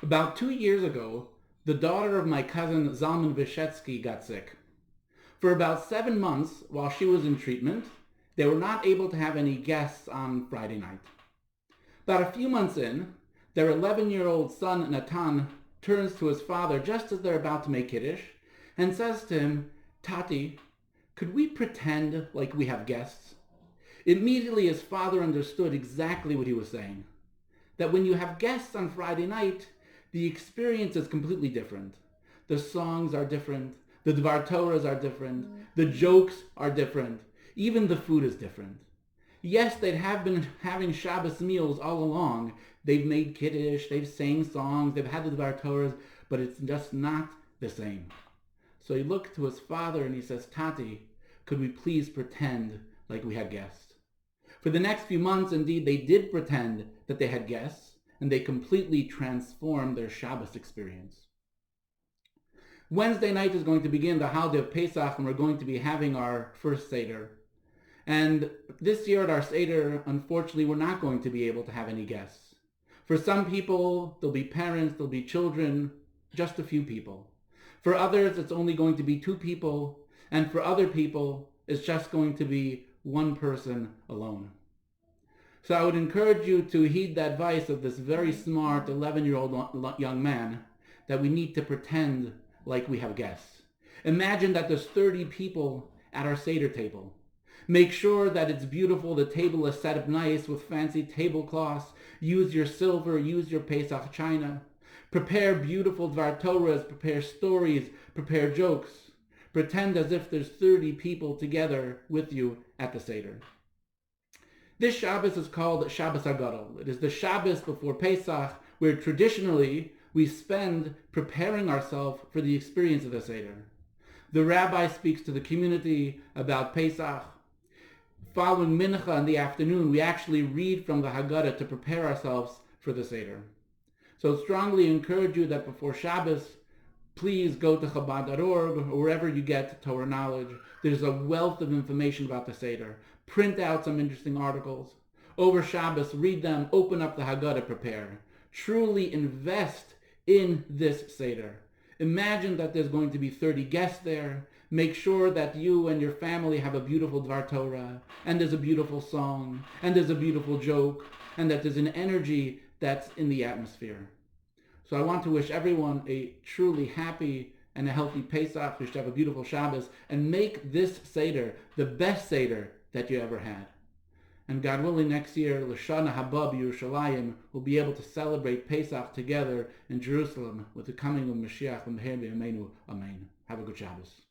About 2 years ago, the daughter of my cousin Zalman Vyshetsky got sick. For about 7 months, while she was in treatment, they were not able to have any guests on Friday night. About a few months in, their 11-year-old son Natan turns to his father just as they're about to make Kiddush and says to him, "Tati, could we pretend like we have guests?" Immediately his father understood exactly what he was saying. That when you have guests on Friday night, the experience is completely different. The songs are different. The Dvar Torahs are different. The jokes are different. Even the food is different. Yes, they'd have been having Shabbos meals all along. They've made Kiddush, they've sang songs, they've had the Dvar Torahs, but it's just not the same. So he looked to his father and he says, "Tati, could we please pretend like we had guests?" For the next few months, indeed, they did pretend that they had guests, and they completely transformed their Shabbos experience. Wednesday night is going to begin the holiday of Pesach, and we're going to be having our first Seder. And this year at our Seder, unfortunately, we're not going to be able to have any guests. For some people, there'll be parents, there'll be children, just a few people. For others, it's only going to be 2 people, and for other people, it's just going to be 1 person alone. So I would encourage you to heed the advice of this very smart 11-year-old young man that we need to pretend like we have guests. Imagine that there's 30 people at our Seder table. Make sure that it's beautiful. The table is set up nice with fancy tablecloths. Use your silver. Use your Pesach china. Prepare beautiful Dvar Torahs. Prepare stories. Prepare jokes. Pretend as if there's 30 people together with you at the Seder. This Shabbos is called Shabbos HaGadol. It is the Shabbos before Pesach, where traditionally we spend preparing ourselves for the experience of the Seder. The Rabbi speaks to the community about Pesach. Following Mincha in the afternoon, we actually read from the Haggadah to prepare ourselves for the Seder. So strongly encourage you that before Shabbos, please go to Chabad.org or wherever you get Torah knowledge. There's a wealth of information about the Seder. Print out some interesting articles. Over Shabbos, read them, open up the Haggadah, prepare. Truly invest in this Seder. Imagine that there's going to be 30 guests there. Make sure that you and your family have a beautiful Dvar Torah, and there's a beautiful song, and there's a beautiful joke, and that there's an energy that's in the atmosphere. So I want to wish everyone a truly happy and a healthy Pesach. You should have a beautiful Shabbos, and make this Seder the best Seder that you ever had. And God willing, next year, L'Shana Haba Yerushalayim, will be able to celebrate Pesach together in Jerusalem with the coming of Mashiach. Amen. Have a good Shabbos.